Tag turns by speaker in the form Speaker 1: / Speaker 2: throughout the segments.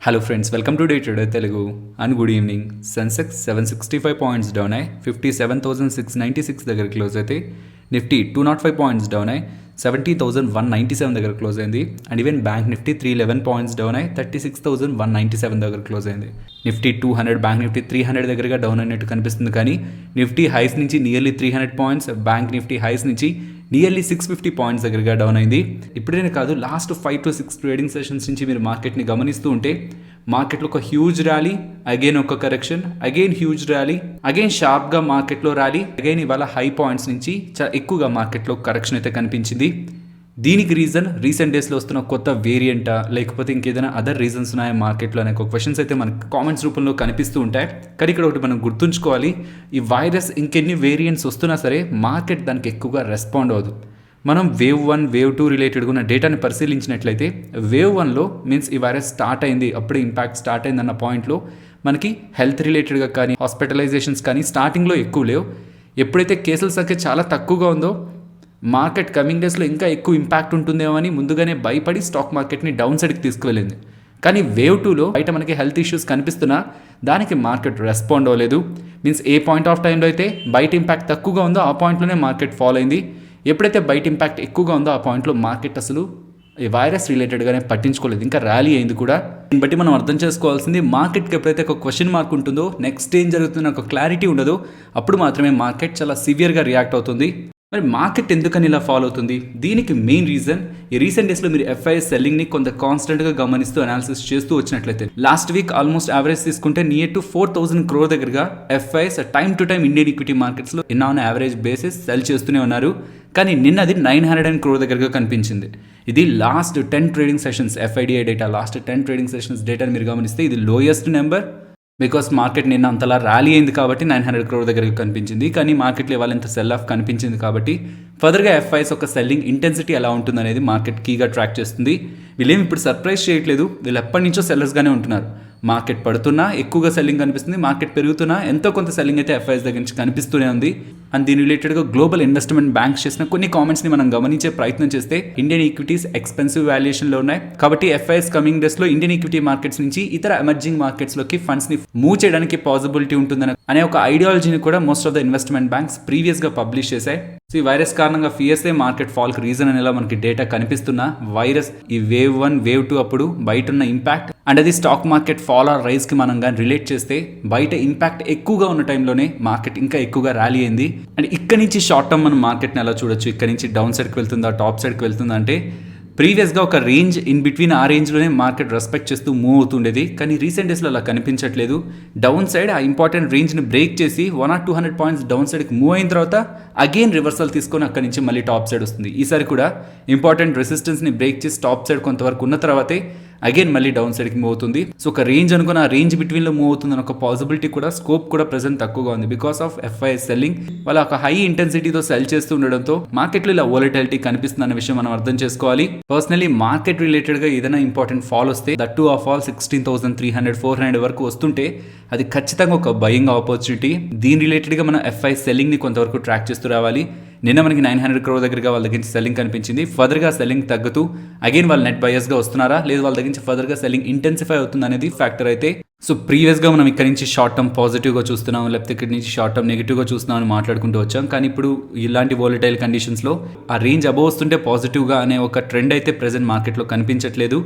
Speaker 1: Hello friends, welcome to day trader Telugu and good evening. Sensex 765 points down అయ్యి 57,696 దగ్గర close అయితే, Nifty 205 points down అయ్యి 70,197 దగ్గర క్లోజ్ అయింది. And even bank Nifty 311 points down అయ్యి 36,197 దగ్గర క్లోజ్ అయింది. నిఫ్టీ 200, బ్యాంక్ నిఫ్టీ 300 దగ్గరగా డౌన్ అయినట్టు కనిపిస్తుంది. కానీ నిఫ్టీ హైస్ నుంచి nearly 300 points, bank Nifty highs నుంచి నియర్లీ 650 పాయింట్స్ దగ్గరగా డౌన్ అయింది. ఇప్పుడేనే కాదు, లాస్ట్ 5 to 6 ట్రేడింగ్ సెషన్స్ నుంచి మీరు మార్కెట్ని గమనిస్తూ ఉంటే మార్కెట్లో ఒక హ్యూజ్ ర్యాలీ, అగైన్ ఒక correction, again huge rally, again షార్ప్గా మార్కెట్లో ర్యాలీ, అగైన్ ఇవాళ హై పాయింట్స్ నుంచి చాలా ఎక్కువగా మార్కెట్లో కరెక్షన్ అయితే కనిపించింది. దీనికి రీజన్ రీసెంట్ డేస్లో వస్తున్న కొత్త వేరియంటా, లేకపోతే ఇంకేదైనా అదర్ రీజన్స్ ఉన్నాయా మార్కెట్లో అనే ఒక క్వశ్చన్స్ అయితే మనకు కామెంట్స్ రూపంలో కనిపిస్తూ ఉంటాయి. కానీ ఇక్కడ ఒకటి మనం గుర్తుంచుకోవాలి, ఈ వైరస్ ఇంకెన్ని వేరియంట్స్ వస్తున్నా సరే మార్కెట్ దానికి ఎక్కువగా రెస్పాండ్ అవ్వదు. మనం వేవ్ 1, వేవ్ 2 రిలేటెడ్గా ఉన్న డేటాని పరిశీలించినట్లయితే వేవ్ 1లో మీన్స్ ఈ వైరస్ స్టార్ట్ అయింది, అప్పుడే ఇంపాక్ట్ స్టార్ట్ అయింది అన్న పాయింట్లో మనకి హెల్త్ రిలేటెడ్గా కానీ హాస్పిటలైజేషన్స్ కానీ స్టార్టింగ్లో ఎక్కువ లేవు. ఎప్పుడైతే కేసుల సంఖ్య చాలా తక్కువగా ఉందో మార్కెట్ కమింగ్ డేస్లో ఇంకా ఎక్కువ ఇంపాక్ట్ ఉంటుందేమో అని ముందుగానే భయపడి స్టాక్ మార్కెట్ని డౌన్ సైడ్కి తీసుకువెళ్ళింది. కానీ వేవ్ 2లో బయట మనకి హెల్త్ ఇష్యూస్ కనిపిస్తున్నా దానికి మార్కెట్ రెస్పాండ్ అవ్వలేదు. మీన్స్ ఏ పాయింట్ ఆఫ్ టైంలో అయితే బయట ఇంపాక్ట్ తక్కువగా ఉందో ఆ పాయింట్లోనే మార్కెట్ ఫాలో అయింది. ఎప్పుడైతే బయట ఇంపాక్ట్ ఎక్కువగా ఉందో ఆ పాయింట్లో మార్కెట్ అసలు ఈ వైరస్ రిలేటెడ్గానే పట్టించుకోలేదు, ఇంకా ర్యాలీ అయింది కూడా. దీన్ని బట్టి మనం అర్థం చేసుకోవాల్సింది, మార్కెట్కి ఎప్పుడైతే ఒక క్వశ్చన్ మార్క్ ఉంటుందో, నెక్స్ట్ ఏం జరుగుతుందో ఒక క్లారిటీ ఉండదో, అప్పుడు మాత్రమే మార్కెట్ చాలా సివియర్గా రియాక్ట్ అవుతుంది. మరి మార్కెట్ ఎందుకని ఇలా ఫాలో అవుతుంది? దీనికి మెయిన్ రీజన్, ఈ రీసెంట్ డేస్లో మీరు ఎఫ్ఐఎస్ సెల్లింగ్ని కొంత కాన్స్టెంట్గా గమనిస్తూ అనాలిసిస్ చేస్తూ వచ్చినట్లయితే, లాస్ట్ వీక్ ఆల్మోస్ట్ యావరేజ్ తీసుకుంటే నియర్ టు 4,000 crore దగ్గరగా FIs time to time Indian equity మార్కెట్స్లో ఆన్ యావరేజ్ బేసిస్ సెల్ చేస్తూనే ఉన్నారు. కానీ నిన్న అది 900 crore దగ్గరగా కనిపించింది. ఇది last 10 trading sessions FIDI data, last 10 trading sessions డేటాని మీరు గమనిస్తే ఇది లోయెస్ట్ నెంబర్. బికాస్ మార్కెట్ నిన్న అంతలా ర్యాలీ అయింది కాబట్టి 900 crore దగ్గరికి కనిపించింది. కానీ మార్కెట్లో ఇవాళ ఇంత సెల్ ఆఫ్ కనిపించింది కాబట్టి ఫర్దర్గా ఎఫ్ఐఎస్ ఒక సెల్లింగ్ ఇంటెన్సిటీ ఎలా ఉంటుందనేది మార్కెట్ కీగా ట్రాక్ చేస్తుంది. వీళ్ళేమి ఇప్పుడు సర్ప్రైజ్ చేయట్లేదు, వీళ్ళు ఎప్పటి నుంచో సెల్లర్స్గానే ఉంటున్నారు. మార్కెట్ పడుతున్నా ఎక్కువగా సెల్లింగ్ కనిపిస్తుంది, మార్కెట్ పెరుగుతున్నా ఎంతో కొంత సెల్లింగ్ అయితే ఎఫ్ఐఎస్ దగ్గర నుంచి కనిపిస్తూనే ఉంది. అండ్ దీని రిలేటెడ్గా గ్లోబల్ ఇన్వెస్ట్మెంట్ బ్యాంక్స్ చేసిన కొన్ని కామెంట్స్ని మనం గమనించే ప్రయత్నం చేస్తే, ఇండియన్ ఈక్విటీస్ ఎక్స్పెన్సివ్ వాల్యుయేషన్లో ఉన్నాయి కాబట్టి ఎఫ్ఐఎస్ కమింగ్ డేస్లో ఇండియన్ ఈక్విటీ మార్కెట్స్ నుంచి ఇతర ఎమర్జింగ్ మార్కెట్స్లోకి ఫండ్స్ని మూవ్ చేయడానికి పాసిబిలిటీ ఉంటుందని అనే ఒక ఐడియాలజీని కూడా most of the investment banks ప్రీవియస్గా పబ్లిష్ చేశాయి. సో ఈ వైరస్ కారణంగా ఫియర్సే మార్కెట్ ఫాల్కి రీజన్ అనేలా మనకి డేటా కనిపిస్తున్నా, వైరస్ ఈ వేవ్ 1, వేవ్ 2 అప్పుడు బయట ఉన్న ఇంపాక్ట్ అండ్ అది స్టాక్ మార్కెట్ ఫాల్ ఆర్ రైజ్కి మనం కానీ రిలేట్ చేస్తే, బయట ఇంపాక్ట్ ఎక్కువగా ఉన్న టైంలోనే మార్కెట్ ఇంకా ఎక్కువగా ర్యాలీ అయింది. అండ్ ఇక్కడ నుంచి షార్ట్ టర్మ్ మనం మార్కెట్ని ఎలా చూడొచ్చు, ఇక్కడ నుంచి డౌన్ సైడ్కి వెళ్తుందా, టాప్ సైడ్కి వెళ్తుందా అంటే, ప్రీవియస్గా ఒక రేంజ్ ఇన్ బిట్వీన్ ఆ రేంజ్లోనే మార్కెట్ రెస్పెక్ట్ చేస్తూ మూవ్ అవుతుండేది. కానీ రీసెంట్ డేస్లో అలా కనిపించట్లేదు. డౌన్ సైడ్ ఆ ఇంపార్టెంట్ రేంజ్ని బ్రేక్ చేసి 1 or 200 పాయింట్స్ డౌన్ సైడ్కి మూవ్ అయిన తర్వాత అగైన్ రివర్సల్ తీసుకొని అక్కడి నుంచి మళ్ళీ టాప్ సైడ్ వస్తుంది. ఈసారి కూడా ఇంపార్టెంట్ రెసిస్టెన్స్ని బ్రేక్ చేసి టాప్ సైడ్ కొంతవరకు ఉన్న తర్వాతే అగైన్ మళ్ళీ డౌన్ సైడ్కి మూవ్ అవుతుంది. సో ఒక రేంజ్ అనుకున్న ఆ రేంజ్ బిట్వీన్లో మూవ్ అవుతుందని ఒక పాసిబిలిటీ కూడా, స్కోప్ కూడా ప్రెసెంట్ తక్కువగా ఉంది. బికాస్ ఆఫ్ ఎఫ్ఐఎస్ సెల్లింగ్ వాళ్ళ ఒక హై ఇంటెన్సిటీతో సెల్ చేస్తూ ఉండడంతో మార్కెట్లో ఇలా వోలటిలిటీ కనిపిస్తుంది అనే విషయం మనం అర్థం చేసుకోవాలి. పర్సనలీ మార్కెట్ రిలేటెడ్గా ఏదైనా ఇంపార్టెంట్ ఫాల్ వస్తే, దట్ టు ఆఫ్ ఆల్ 16,300, 400 వరకు వస్తుంటే అది ఖచ్చితంగా ఒక బయింగ్ ఆపర్చునిటీ. దీని రిలేటెడ్గా మనం ఎఫ్ఐఎస్ సెల్లింగ్ని కొంతవరకు ట్రాక్ చేస్తూ రావాలి. నిన్న మనకి 900 crore దగ్గరగా వాళ్ళ దగ్గర నుంచి సెల్లింగ్ కనిపించింది. ఫర్దర్గా సెల్లింగ్ తగ్గుతూ అగైన్ వాళ్ళు నెట్ బయర్స్గా వస్తున్నారా, లేదు వాళ్ళ దగ్గర నుంచి ఫర్దర్గా సెల్లింగ్ ఇంటెన్సిఫై అవుతుంది అనేది ఫ్యాక్టర్ అయితే. సో ప్రీవియస్గా మనం ఇక్కడ నుంచి షార్ట్ టర్మ్ పాజిటివ్గా చూస్తున్నాం, లేకపోతే ఇక్కడ నుంచి షార్ట్ టర్మ్ నెగిటివ్గా చూస్తున్నాం అని మాట్లాడుకుంటూ వచ్చాం. కానీ ఇప్పుడు ఇలాంటి వోలటైల్ కండిషన్స్లో ఆ రేంజ్ అబోవ్ వస్తుంటే పాజిటివ్గా అనే ఒక ట్రెండ్ అయితే ప్రెసెంట్ మార్కెట్లో కనిపించట్లేదు.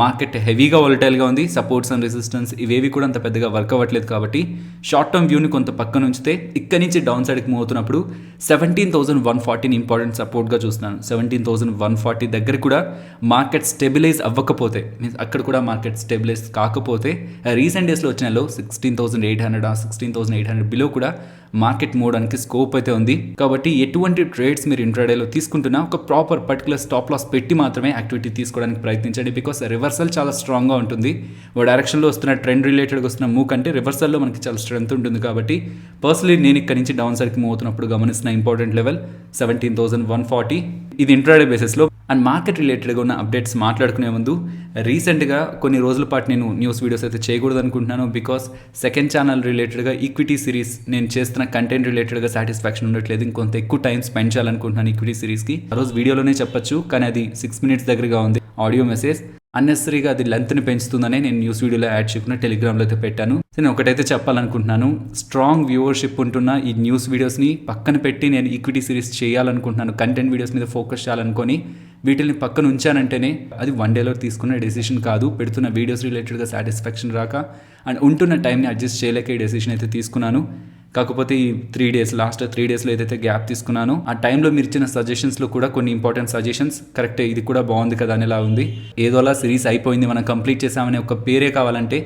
Speaker 1: మార్కెట్ హెవీగా వోలటైల్గా ఉంది, సపోర్ట్స్ అండ్ రెసిస్టెన్స్ ఇవేవి కూడా అంత పెద్దగా వర్క్ అవ్వట్లేదు. కాబట్టి షార్ట్ టర్మ్ వ్యూని కొంత పక్కన ఉంచితే ఇక్కడి నుంచి డౌన్ సైడ్కి మూవ్ అవుతున్నప్పుడు 17,140ని ఇంపార్టెంట్ సపోర్ట్గా చూస్తున్నాను. 17,140 దగ్గర కూడా మార్కెట్ స్టెబిలైజ్ అవ్వకపోతే, మీన్స్ అక్కడ కూడా మార్కెట్ స్టెబిలైజ్ కాకపోతే, రీసెంట్ డేస్లో వచ్చినలో 16,800, 16,800 బిలో కూడా మార్కెట్ మూవడానికి స్కోప్ అయితే ఉంది. కాబట్టి ఎటువంటి ట్రేడ్స్ మీరు ఇంట్రాడేలో తీసుకుంటున్నా ఒక ప్రాపర్ పర్టికులర్ స్టాప్ లాస్ పెట్టి మాత్రమే యాక్టివిటీ తీసుకోవడానికి ప్రయత్నించండి. బికాస్ రివర్సల్ చాలా స్ట్రాంగ్గా ఉంటుంది. ఓ డైరెక్షన్లో వస్తున్న ట్రెండ్ రిలేటెడ్గా వస్తున్న మూవ్ కంటే రివర్సల్లో మనకి చాలా స్ట్రెంత్ ఉంటుంది. కాబట్టి పర్సనలీ నేను ఇక్కడ నుంచి డౌన్ సైడ్కి మూవ్ అవుతున్నప్పుడు గమనిస్తున్న ఇంపార్టెంట్ లెవెల్ 17,140. ఇది ఇంట్రాడే బేసిస్లో. అండ్ మార్కెట్ రిలేటెడ్గా ఉన్న అప్డేట్స్ మాట్లాడుకునే ముందు, రీసెంట్గా కొన్ని రోజుల పాటు నేను న్యూస్ వీడియోస్ అయితే చేయకూడదు అనుకుంటున్నాను. బికాస్ సెకండ్ ఛానల్ రిలేటెడ్గా ఈక్విటీ సిరీస్ నేను చేస్తున్న కంటెంట్ రిలేటెడ్గా సాటిస్ఫాక్షన్ ఉండట్లేదు. ఇంకొంత ఎక్కువ టైం స్పెండ్ చేయాలనుకుంటున్నాను ఈక్విటీ సిరీస్కి. ఆ రోజు వీడియోలోనే చెప్పొచ్చు, కానీ అది 6 minutes దగ్గరగా ఉంది ఆడియో మెసేజ్. అన్నెసరీగా అది లెంత్ని పెంచుతుందని నేను న్యూస్ వీడియోలో యాడ్ చేయకుండా టెలిగ్రామ్లో అయితే పెట్టాను. నేను ఒకటైతే చెప్పాలనుకుంటున్నాను, స్ట్రాంగ్ వ్యూవర్షిప్ ఉంటున్న ఈ న్యూస్ వీడియోస్ని పక్కన పెట్టి నేను ఈక్విటీ సిరీస్ చేయాలనుకుంటున్నాను, కంటెంట్ వీడియోస్ మీద ఫోకస్ చేయాలనుకొని వీటిని పక్కన ఉంచానంటేనే అది వన్ డేలో తీసుకున్న డెసిషన్ కాదు. పెడుతున్న వీడియోస్ రిలేటెడ్గా సాటిస్ఫాక్షన్ రాక అండ్ ఉంటున్న టైంని అడ్జస్ట్ చేయలేక ఈ డెసిషన్ అయితే తీసుకున్నాను. కాకపోతే ఈ లాస్ట్ 3 డేస్లో ఏదైతే గ్యాప్ తీసుకున్నానో ఆ టైంలో మీరు ఇచ్చిన సజెషన్స్లో కూడా కొన్ని ఇంపార్టెంట్ సజెషన్స్ కరెక్టే, ఇది కూడా బాగుంది కదా అనేలా ఉంది. ఏదోలా సిరీస్ అయిపోయింది, మనం కంప్లీట్ చేసామనే ఒక పేరే కావాలంటే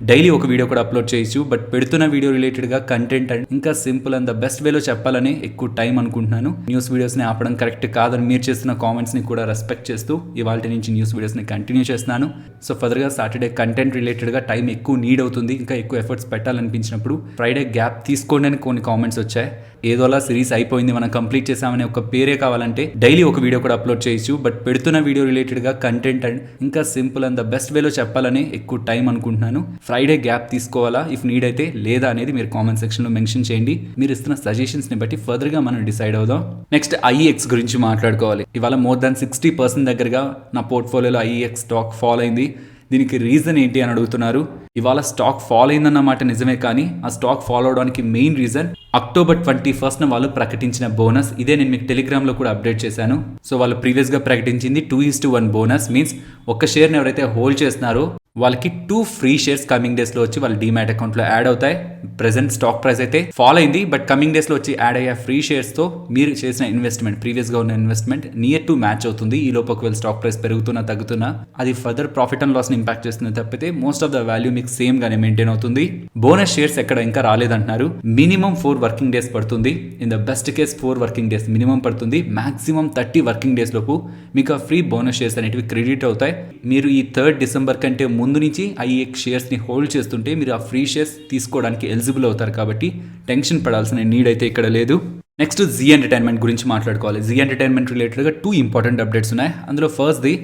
Speaker 1: డైలీ ఒక వీడియో కూడా అప్లోడ్ చేయొచ్చు. బట్ పెడుతున్న వీడియో రిలేటెడ్గా కంటెంట్ అండ్ ఇంకా సింపుల్ అండ్ ద బెస్ట్ వేలో చెప్పాలని ఎక్కువ టైం అనుకుంటున్నాను. న్యూస్ వీడియోస్ని ఆపడం కరెక్ట్ కాదని మీరు చేస్తున్న కామెంట్స్ని కూడా రెస్పెక్ట్ చేస్తూ ఇవాళ నుంచి న్యూస్ వీడియోస్ని కంటిన్యూ చేస్తున్నాను. సో ఫర్దర్గా సాటర్డే కంటెంట్ రిలేటెడ్గా టైం ఎక్కువ నీడ్ అవుతుంది, ఇంకా ఎక్కువ ఎఫర్ట్స్ పెట్టాలనిపించినప్పుడు ఫ్రైడే గ్యాప్ తీసుకోండి అని కొన్ని కామెంట్స్ వచ్చాయి. ఏదోలా సిరీస్ అయిపోయింది, మనం కంప్లీట్ చేసామనే ఒక పేరే కావాలంటే డైలీ ఒక వీడియో కూడా అప్లోడ్ చేయొచ్చు. బట్ పెడుతున్న వీడియో రిలేటెడ్గా కంటెంట్ అండ్ ఇంకా సింపుల్ అండ్ ద బెస్ట్ వేలో చెప్పాలని ఎక్కువ టైం అనుకుంటున్నాను. ఫ్రైడే గ్యాప్ తీసుకోవాలా, ఇఫ్ నీడ్ అయితే లేదా అనేది మీరు కామెంట్ సెక్షన్లో మెన్షన్ చేయండి. మీరు ఇస్తున్న సజెషన్స్ని బట్టి ఫర్దర్గా మనం డిసైడ్ అవుదాం. నెక్స్ట్ ఐఈఎక్స్ గురించి మాట్లాడుకోవాలి. ఇవాళ మోర్ దాన్ 60% దగ్గరగా నా పోర్ట్ఫోలియోలో ఐఈఎక్స్ స్టాక్ ఫాల్ అయింది. దీనికి రీజన్ ఏంటి అని అడుగుతున్నారు. ఇవాళ స్టాక్ ఫాల్ అయిందన్నమాట నిజమే, కానీ ఆ స్టాక్ ఫాలో అవడానికి మెయిన్ రీజన్ అక్టోబర్ 21న వాళ్ళు ప్రకటించిన బోనస్. ఇదే నేను మీకు టెలిగ్రామ్లో కూడా అప్డేట్ చేశాను. సో వాళ్ళు ప్రీవియస్గా ప్రకటించింది 2:1 బోనస్. మీన్స్ ఒక షేర్ని ఎవరైతే హోల్డ్ చేస్తున్నారో వాళ్ళకి 2 ఫ్రీ షేర్స్ కమింగ్ డేస్లో వచ్చి వాళ్ళ డీమ్యాట్ అకౌంట్లో యాడ్ అవుతాయి. ప్రెసెంట్ స్టాక్ ప్రైస్ అయితే ఫాల్ అయింది, బట్ కమింగ్ డేస్లో వచ్చి యాడ్ అయ్యే ఫ్రీ షేర్స్తో మీరు చేసిన ఇన్వెస్ట్మెంట్, ప్రీవియస్గా ఉన్న ఇన్వెస్ట్మెంట్ నియర్ టు మ్యాచ్ అవుతుంది. ఈ లోపు ఒకవేళ స్టాక్ ప్రైస్ పెరుగుతున్నా తగ్గుతున్నా అది ఫర్దర్ ప్రాఫిట్ అండ్ లాస్ని ఇంపాక్ట్ చేస్తుంది తప్పితే మోస్ట్ ఆఫ్ ద వాల్యూ మీకు సేమ్ గానే మెయింటైన్ అవుతుంది. బోనస్ షేర్స్ ఎక్కడ ఇంకా రాలేదంటున్నారు. మినిమం 4 వర్కింగ్ డేస్ పడుతుంది. In the best case 4 working days minimum పడుతుంది. మాక్సిమం 30 వర్కింగ్ డేస్ లోపు మీకు ఆ ఫ్రీ బోనస్ షేర్స్ అనేటివి క్రెడిట్ అవుతాయి. మీరు ఈ 3rd డిసెంబర్ కంటే ముందు నుంచి ఐఈఎక్స్ షేర్స్ని హోల్డ్ చేస్తుంటే మీరు ఆ ఫ్రీ షేర్స్ తీసుకోవడానికి ఎలిజిబుల్ అవుతారు. కాబట్టి టెన్షన్ పడాల్సిన నీడ్ అయితే ఇక్కడ లేదు. నెక్స్ట్ జీ ఎంటర్టైన్మెంట్ గురించి మాట్లాడుకోవాలి. జీ ఎంటర్టైన్మెంట్ రిలేటెడ్గా 2 ఇంపార్టెంట్ అప్డేట్స్ ఉన్నాయి. అందులో ఫస్ట్ది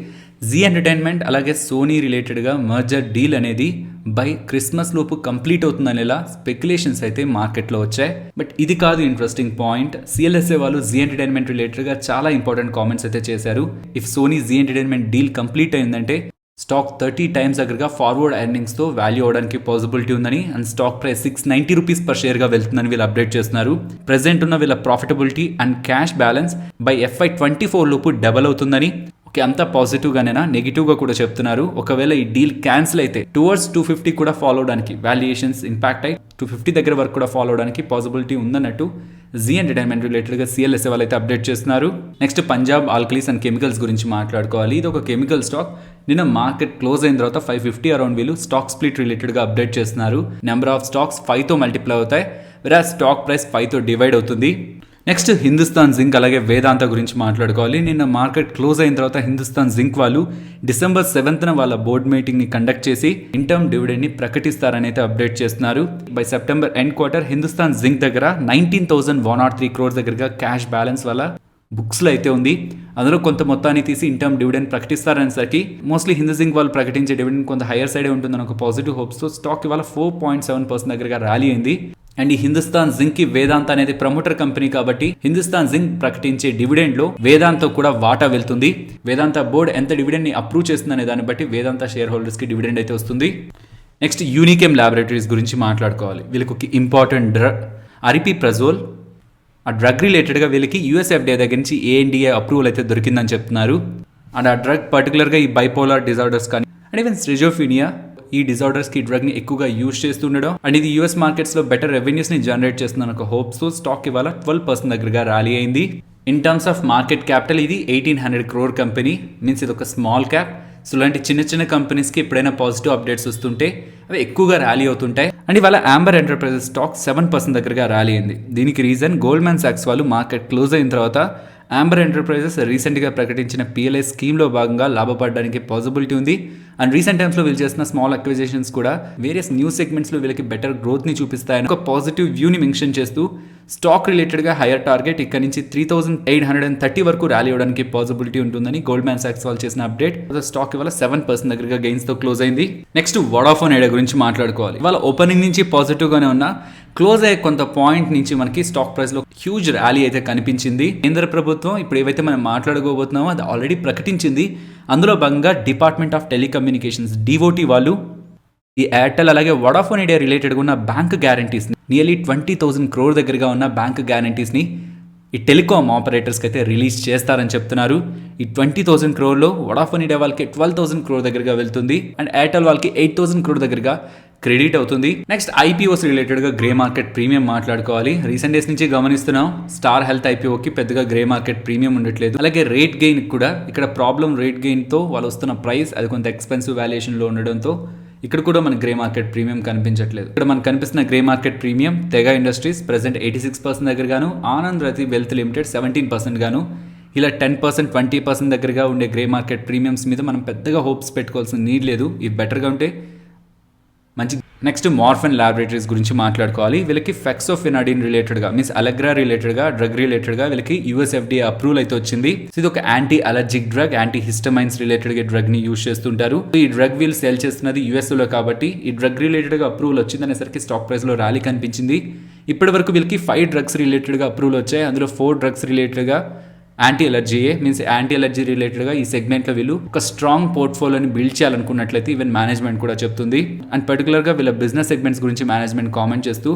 Speaker 1: జీ ఎంటర్టైన్మెంట్ అలాగే సోనీ రిలేటెడ్గా మర్జర్ డీల్ అనేది బై క్రిస్మస్ లోపు కంప్లీట్ అవుతుందనేలా స్పెక్యులేషన్స్ అయితే మార్కెట్లో వచ్చాయి. బట్ ఇది కాదు ఇంట్రెస్టింగ్ పాయింట్. సిఎల్ఎస్ఏ వాళ్ళు జీ ఎంటర్టైన్మెంట్ రిలేటెడ్గా చాలా ఇంపార్టెంట్ కామెంట్స్ అయితే చేశారు. If Sony Zee entertainment deal complete అయిందంటే స్టాక్ 30 టైమ్స్ దగ్గరగా ఫార్వర్డ్ ఎర్నింగ్స్తో వాల్యూ అవడానికి పాసిబిలిటీ ఉందని and stock price 690 rupees per షేర్గా వెళ్తుందని వీళ్ళు అప్డేట్ చేస్తున్నారు. ప్రెసెంట్ ఉన్న వీళ్ళ profitability and cash balance by FY24 లోపు డబల్ అవుతుందని. ఓకే, అంతా పాజిటివ్గానేనా, నెగిటివ్గా కూడా చెప్తున్నారు. ఒకవేళ ఈ డీల్ క్యాన్సిల్ అయితే టువర్డ్స్ 250 కూడా ఫాలో అవడానికి, వాల్యుయేషన్స్ ఇంపాక్ట్ అయి 250 దగ్గర వరకు కూడా ఫాలో అవడానికి పాసిబిలిటీ ఉందన్నట్టు జీ ఎంటర్టైన్మెంట్ రిలేటెడ్గా సిఎల్ఎస్ఏ వాళ్ళు అయితే అప్డేట్ చేస్తున్నారు. Next Punjab alkalis and chemicals గురించి మాట్లాడుకోవాలి. ఇది ఒక కెమికల్ స్టాక్. నిన్న మార్కెట్ క్లోజ్ అయిన తర్వాత 550 అరౌండ్ వీళ్ళు స్టాక్ స్ప్లిట్ రిలేటెడ్గా అప్డేట్ చేస్తున్నారు. నెంబర్ ఆఫ్ స్టాక్స్ 5తో మల్టిప్లై అవుతాయి, వేరే స్టాక్ ప్రైస్ 5తో డివైడ్ అవుతుంది. నెక్స్ట్ హిందుస్థాన్ జింక్ అలాగే వేదాంత గురించి మాట్లాడుకోవాలి. నిన్న మార్కెట్ క్లోజ్ అయిన తర్వాత హిందుస్థాన్ జింక్ వాళ్ళు December 7న వాళ్ళ బోర్డ్ మీటింగ్ని కండక్ట్ చేసి ఇంటర్మ్ డివిడెండ్ని ప్రకటిస్తారని అయితే అప్డేట్ చేస్తున్నారు. By September end quarter Hindustan zinc దగ్గర 19,103 crores దగ్గరగా క్యాష్ బ్యాలెన్స్ వల్ల బుక్స్లో అయితే ఉంది. అందులో కొంత మొత్తాన్ని తీసి ఇంటర్మ్ డివిడెండ్ ప్రకటిస్తారనేసరికి మోస్ట్లీ హిందూ జింక్ వాళ్ళు ప్రకటించే డివిడెండ్ కొంత హైయర్ సైడే ఉంటుందని ఒక పాజిటివ్ హోప్స్తో స్టాక్ ఇవాళ 4.7% దగ్గరగా ర్యాలీ అయింది. అండ్ ఈ హిందుస్థాన్ జింక్ కి వేదాంత అనేది ప్రమోటర్ కంపెనీ కాబట్టి హిందుస్థాన్ జింక్ ప్రకటించే డివిడెండ్ లో వేదాంత కూడా వాటా వెళ్తుంది. వేదాంత బోర్డ్ ఎంత డివిడెండ్ ని అప్రూవ్ చేస్తుందనే దాన్ని బట్టి వేదాంత షేర్ హోల్డర్స్ కి డివిడెండ్ అయితే వస్తుంది. నెక్స్ట్ యూనికెమ్ ల్యాబొరేటరీస్ గురించి మాట్లాడుకోవాలి. వీళ్ళకి ఒక ఇంపార్టెంట్ డ్రగ్ అరిపిప్రజోల్, ఆ డ్రగ్ రిలేటెడ్గా వీళ్ళకి యూఎస్ఎఫ్డిఏ దగ్గర నుంచి ఏఎన్డిఏ అప్రూవల్ అయితే దొరికిందని చెప్తున్నారు. అండ్ ఆ డ్రగ్ పర్టికులర్గా ఈ బైపోలార్ డిజార్డర్స్ కానీ అండ్ ఈవెన్ స్ట్రిజోఫీనియా ఈ డిజార్డర్స్కి డ్రగ్ని ఎక్కువగా యూజ్ చేస్తుండడం అండ్ ఇది యూఎస్ మార్కెట్స్లో బెటర్ రెవెన్యూస్ని జనరేట్ చేస్తుందని ఒక హోప్స్తో స్టాక్ ఇవాళ 12% దగ్గరగా ర్యాలీ అయింది. In terms of market capital ఇది 1,800 crore కంపెనీ, మీన్స్ ఇది ఒక స్మాల్ క్యాప్. సో ఇలాంటి చిన్న చిన్న కంపెనీస్కి ఎప్పుడైనా పాజిటివ్ అప్డేట్స్ వస్తుంటే అవి ఎక్కువగా ర్యాలీ అవుతుంటాయి. అండ్ ఇవాళ యాంబర్ ఎంటర్ప్రైజెస్ స్టాక్ 7% దగ్గరగా ర్యాలీ అయింది. దీనికి రీజన్ గోల్డ్మాన్ సాక్స్ వాళ్ళు మార్కెట్ క్లోజ్ అయిన తర్వాత యాంబర్ ఎంటర్ప్రైజెస్ రీసెంట్గా ప్రకటించిన PLI స్కీమ్లో భాగంగా లాభపడడానికి పాసిబిలిటీ ఉంది. అండ్ రీసెంట్ టైమ్స్లో వీళ్ళు చేసిన స్మాల్ అక్విజిషన్స్ కూడా వేరియస్ న్యూ సెగ్మెంట్స్లో వీళ్ళకి బెటర్ గ్రోత్ని చూపిస్తాయని ఒక పాజిటివ్ వ్యూని మెన్షన్ చేస్తూ స్టాక్ రిలేటెడ్గా హైయర్ టార్గెట్ ఇక్కడ నుంచి 3830 వరకు ర్యాలీ అవ్వడానికి పాసిబిలిటీ ఉంటుందని గోల్డ్మ్యాన్ సాక్స్ వాళ్ళు చేసిన అప్డేట్. స్టాక్ ఇవాళ 7% దగ్గరగా గెయిన్స్ తో క్లోజ్ అయింది. నెక్స్ట్ వోడాఫోన్ ఐడియా గురించి మాట్లాడుకోవాలి. ఇవాళ ఓపెనింగ్ నుంచి పాజిటివ్ గానే ఉన్న క్లోజ్ అయ్యే కొంత పాయింట్ నుంచి మనకి స్టాక్ ప్రైస్ లో హ్యూజ్ ర్యాలీ అయితే కనిపించింది. కేంద్ర ప్రభుత్వం ఇప్పుడు ఏవైతే మనం మాట్లాడుకోబోతున్నామో అది ఆల్రెడీ ప్రకటించింది. అందులో భాగంగా డిపార్ట్మెంట్ ఆఫ్ టెలికమ్యూనికేషన్స్ డిఓటి వాళ్ళు ఈ ఎయిర్టెల్ అలాగే వోడాఫోన్ ఐడియా రిలేటెడ్గా ఉన్న బ్యాంక్ గ్యారంటీస్ని నియర్లీ 20,000 crore దగ్గరగా ఉన్న బ్యాంక్ గ్యారంటీస్ని ఈ టెలికామ్ ఆపరేటర్స్కి అయితే రిలీజ్ చేస్తారని చెప్తున్నారు. ఈ 20,000 crore వోడాఫోన్ ఐడియా వాళ్ళకి 12,000 crore దగ్గరగా వెళ్తుంది అండ్ ఎయిర్టెల్ వాళ్ళకి 8,000 crore దగ్గరగా క్రెడిట్ అవుతుంది. నెక్స్ట్ ఐపీఓస్ రిలేటెడ్గా గ్రే మార్కెట్ ప్రీమియం మాట్లాడుకోవాలి. రీసెంట్ డేస్ నుంచి గమనిస్తున్నాం స్టార్ హెల్త్ ఐపీఓకి పెద్దగా గ్రే మార్కెట్ ప్రీమియం ఉండట్లేదు. అలాగే రేట్ గెయిన్ కూడా ఇక్కడ ప్రాబ్లం రేట్ గెయిన్తో వాళ్ళు వస్తున్న ప్రైస్ అది కొంత ఎక్స్పెన్సివ్ వాల్యుయేషన్లో ఉండడంతో ఇక్కడ కూడా మనకి గ్రే మార్కెట్ ప్రీమియం కనిపించట్లేదు. ఇక్కడ మనకు కనిపిస్తున్న grey market premium Tega industries present 86% దగ్గరగాను, ఆనంద్ రతి వెల్త్ లిమిటెడ్ 17% గాను, ఇలా 10% 20% దగ్గరగా ఉండే గ్రే మార్కెట్ ప్రీమియమ్స్ మీద మనం పెద్దగా హోప్స్ పెట్టుకోవాల్సిన నీడ్ లేదు. ఇవి బెటర్గా ఉంటే మంచి. నెక్స్ట్ మార్ఫన్ ల్యాబొరేటరీస్ గురించి మాట్లాడుకోవాలి. వీళ్ళకి ఫెక్సోఫినాడిన్ రిలేటెడ్గా మీన్స్ అలెగ్రా రిలేటెడ్గా డ్రగ్ రిలేటెడ్గా వీళ్ళకి యూఎస్ఎఫ్డీఏ అప్రూవల్ అయితే వచ్చింది. ఇది ఒక anti allergic drug, anti histamines రిలేటెడ్గా డ్రగ్ ని యూజ్ చేస్తుంటారు. ఈ డ్రగ్ వీళ్ళు సేల్ చేస్తున్నది యూఎస్లో కాబట్టి ఈ డ్రగ్ రిలేటెడ్గా అప్రూవల్ వచ్చింది అనేసరికి స్టాక్ ప్రైస్ లో ర్యాలీ కనిపించింది. ఇప్పటి వరకు వీళ్ళకి 5 డ్రగ్స్ రిలేటెడ్గా అప్రూవల్ వచ్చాయి. అందులో 4 డ్రగ్స్ రిలేటెడ్గా యాంటీ ఎలర్జీయే మీన్స్ యాంటీ ఎలర్జీ రిలేటెడ్గా ఈ సెగ్మెంట్లో వీళ్ళు ఒక స్ట్రాంగ్ పోర్ట్ఫోలియోని బిల్డ్ చేయాలనుకున్నట్లయితే ఈవెన్ మేనేజ్మెంట్ కూడా చెప్తుంది. అండ్ పర్టికులర్గా వీళ్ళ బిజినెస్ సెగ్మెంట్స్ గురించి మేనేజ్మెంట్ కామెంట్ చేస్తూ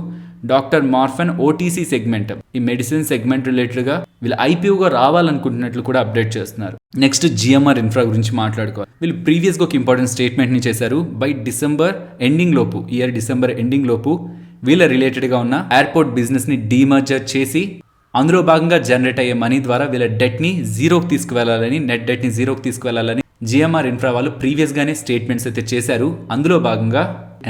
Speaker 1: డాక్టర్ మార్ఫన్ ఓటీసీ సెగ్మెంట్ ఈ మెడిసిన్ సెగ్మెంట్ రిలేటెడ్గా వీళ్ళు ఐపీఓగా రావాలనుకుంటున్నట్లు కూడా అప్డేట్ చేస్తున్నారు. నెక్స్ట్ జిఎంఆర్ ఇన్ఫ్రా గురించి మాట్లాడుకోవాలి. వీళ్ళు ప్రీవియస్గా ఒక ఇంపార్టెంట్ స్టేట్మెంట్ని చేశారు. బై డిసెంబర్ ఎండింగ్ లోపు ఇయర్ డిసెంబర్ ఎండింగ్ లోపు వీళ్ళ రిలేటెడ్గా ఉన్న ఎయిర్పోర్ట్ బిజినెస్ని డీమర్జర్ చేసి అందులో భాగంగా జనరేట్ అయ్యే మనీ ద్వారా వీళ్ళ డెట్ని జీరోకి తీసుకువెళ్లాలని, నెట్ డెట్ని జీరోకి తీసుకువెళ్లాలని జిఎంఆర్ ఇన్ఫ్రా వాళ్ళు ప్రీవియస్గానే స్టేట్మెంట్స్ అయితే చేశారు. అందులో భాగంగా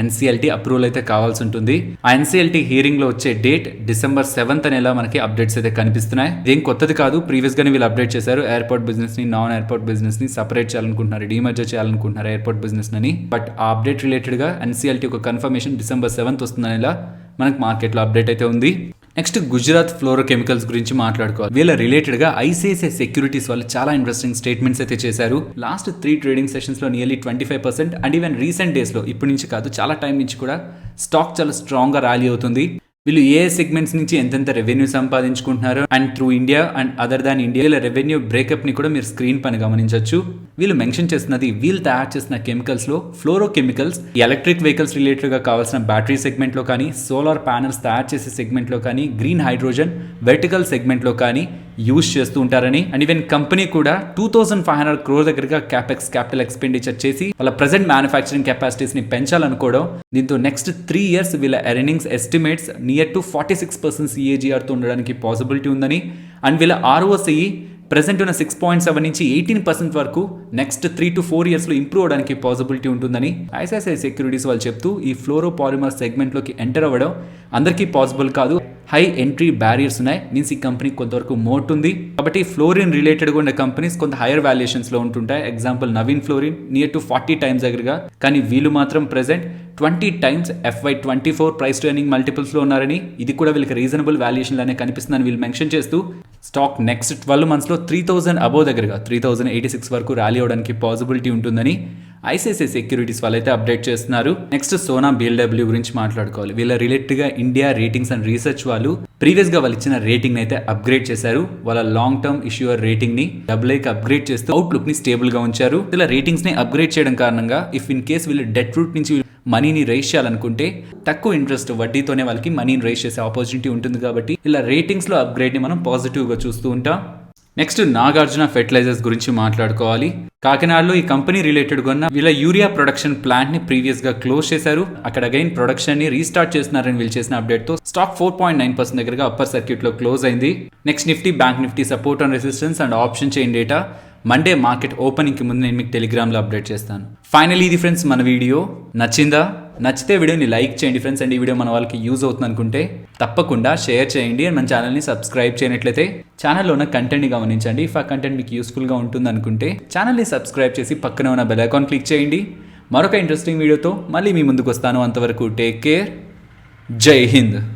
Speaker 1: ఎన్సీఎల్టీ అప్రూవల్ అయితే కావాల్సి ఉంటుంది. ఆ ఎన్సీఎల్టీ హియరింగ్ లో వచ్చే డేట్ December 7th అనేలా మనకి అప్డేట్స్ అయితే కనిపిస్తున్నాయి. ఇదేం కొత్తది కాదు, ప్రీవియస్ గానే వీళ్ళు అప్డేట్ చేశారు. ఎయిర్పోర్ట్ బిజినెస్ ని నాన్ ఎయిర్పోర్ట్ బిజినెస్ ని సపరేట్ చేయాలనుకుంటున్నారు, డీమర్జర్ చేయాలనుకుంటున్నారు ఎయిర్పోర్ట్ బిజినెస్ అని. బట్ ఆ అప్డేట్ రిలేటెడ్ గా ఎన్సీఎల్టీ ఒక కన్ఫర్మేషన్ December 7th వస్తుందనేలా మనకి మార్కెట్లో అప్డేట్ అయితే ఉంది. నెక్స్ట్ గుజరాత్ ఫ్లోరో కెమికల్స్ గురించి మాట్లాడుకోవాలి. వీళ్ళ రిలేటెడ్ గా ఐసిఐసిఐ సెక్యూరిటీస్ వాళ్ళు చాలా ఇంట్రెస్టింగ్ స్టేట్మెంట్స్ అయితే చేశారు. లాస్ట్ 3 ట్రేడింగ్ సెషన్స్ లో nearly 25% and even recent days లో ఇప్పటి నుంచి కాదు చాలా టైం నుంచి కూడా స్టాక్ చాలా స్ట్రాంగ్ గా ర్యాలీ అవుతుంది. వీళ్ళు ఏ సెగ్మెంట్స్ నుంచి ఎంతెంత రెవెన్యూ సంపాదించుకుంటున్నారు and through India and other than India వీళ్ళ రెవెన్యూ బ్రేకప్ ని కూడా మీరు స్క్రీన్ పైన గమనించవచ్చు. వీళ్ళు మెన్షన్ చేస్తున్నది వీళ్ళు తయారు చేసిన కెమికల్స్ లో ఫ్లోరో కెమికల్స్ ఎలక్ట్రిక్ వెహికల్స్ రిలేటెడ్ గా కావాల్సిన బ్యాటరీ సెగ్మెంట్ లో కానీ, సోలార్ ప్యానల్స్ తయారు చేసే సెగ్మెంట్ లో కానీ, గ్రీన్ హైడ్రోజన్ వెర్టికల్ సెగ్మెంట్ లో కానీ యూజ్ చేస్తూ ఉంటారని. అండ్ ఈవెన్ కంపెనీ కూడా 2500 crore దగ్గరగా క్యాపిటల్ ఎక్స్పెండిచర్ చేసి వాళ్ళ ప్రెసెంట్ మ్యానుఫ్యాక్చరింగ్ కెపాసిటీస్ ని పెంచాలనుకోవడం. దీంతో నెక్స్ట్ 3 years వీళ్ళ earnings estimates near to 46% CAGR తో ఉండడానికి పాసిబిలిటీ ఉందని. అండ్ వీళ్ళ ROCE ప్రెసెంట్ ఉన్న 6.7 నుంచి 18% వరకు నెక్స్ట్ 3 to 4 years లో ఇంప్రూవ్ అవడానికి పాసిబిలిటీ ఉంటుందని ఐసిఐసిఐ సెక్యూరిటీస్ వాళ్ళు చెప్తూ ఈ ఫ్లోరో పాలిమర్ సెగ్మెంట్ లోకి ఎంటర్ అవ్వడం అందరికీ పాసిబుల్ కాదు. హై ఎంట్రీ బ్యారియర్స్ ఉన్నాయి, మీన్స్ ఈ కంపెనీ కొంతవరకు మోట్ ఉంది. కాబట్టి ఫ్లోరిన్ రిలేటెడ్గా ఉన్న కంపెనీస్ కొంత హైయర్ వాల్యుయేషన్స్ లో ఉంటుంటాయి. Example Naveen fluorine near to 40 times దగ్గరగా, కానీ వీళ్ళు మాత్రం present 20 times FY24 price to earning multiples లో ఉన్నారని, ఇది కూడా వీళ్ళకి రీజనబుల్ వాల్యుయేషన్ లానే కనిపిస్తుందని వీళ్ళు మెన్షన్ చేస్తూ స్టాక్ నెక్స్ట్ 12 months లో 3000 అబోవ్ దగ్గరగా 3086 వరకు ర్యాలీ అవడానికి పాసిబిలిటీ ఉంటుందని ఐసిఐసిఐ సెక్యూరిటీస్ వాళ్ళైతే అప్డేట్ చేస్తున్నారు. నెక్స్ట్ సోనా బిఎల్డబ్ల్యూ గురించి మాట్లాడుకోవాలి. వీళ్ళ రిలేటెడ్ గా ఇండియా రేటింగ్స్ అండ్ రీసెర్చ్ వాళ్ళు ప్రీవియస్ గా వాళ్ళు ఇచ్చిన రేటింగ్ అయితే అప్గ్రేడ్ చేశారు. వాళ్ళ లాంగ్ టర్మ్ ఇష్యూర్ రేటింగ్ ని AA అప్గ్రేడ్ చేస్తూ అవుట్లుక్ ని స్టేబుల్ గా ఉంచారు. ఇలా రేటింగ్స్ ని అప్గ్రేడ్ చేయడం కారణంగా ఇఫ్ ఇన్ కేస్ వీళ్ళు డెట్ రూట్ నుంచి మనీని రైజ్ చేయాలనుకుంటే తక్కువ ఇంట్రెస్ట్ వడ్డీతోనే వాళ్ళకి మనీని రైజ్ చేసే ఆపర్చునిటీ ఉంటుంది. కాబట్టి ఇలా రేటింగ్స్ లో అప్గ్రేడ్ ని మనం పాజిటివ్ గా చూస్తూ ఉంటాం. నెక్స్ట్ నాగార్జున ఫెర్టిలైజర్స్ గురించి మాట్లాడుకోవాలి. కాకినాడలో ఈ కంపెనీ రిలేటెడ్ గా ఉన్న వీళ్ళ యూరియా ప్రొడక్షన్ ప్లాంట్ ని ప్రీవియస్ గా క్లోజ్ చేశారు. అక్కడ అగైన్ ప్రొడక్షన్ ని రీస్టార్ట్ చేస్తున్నారని వీళ్ళు చేసిన అప్డేట్ తో స్టాక్ 4.9% దగ్గరగా అప్పర్ సర్క్యూట్ లో క్లోజ్ అయింది. Next Nifty bank Nifty support and resistance and option chain data Monday market opening కి ముందు నేను మీకు టెలిగ్రామ్లో అప్డేట్ చేస్తాను. ఫైనలీ ఇది ఫ్రెండ్స్ మన వీడియో నచ్చితే వీడియోని లైక్ చేయండి ఫ్రెండ్స్. అండ్ ఈ వీడియో మన వాళ్ళకి యూజ్ అవుతుంది అనుకుంటే తప్పకుండా షేర్ చేయండి. అండ్ మన ఛానల్ని సబ్స్క్రైబ్ చేయనట్లయితే ఛానల్లో ఉన్న కంటెంట్ని గమనించండి. ఇఫ్ ఆ కంటెంట్ మీకు యూస్ఫుల్గా ఉంటుంది అనుకుంటే ఛానల్ని సబ్స్క్రైబ్ చేసి పక్కన ఉన్న బెల్ ఐకాన్ క్లిక్ చేయండి. మరొక ఇంట్రెస్టింగ్ వీడియోతో మళ్ళీ మీ ముందుకు వస్తాను. అంతవరకు టేక్ కేర్. జై హింద్.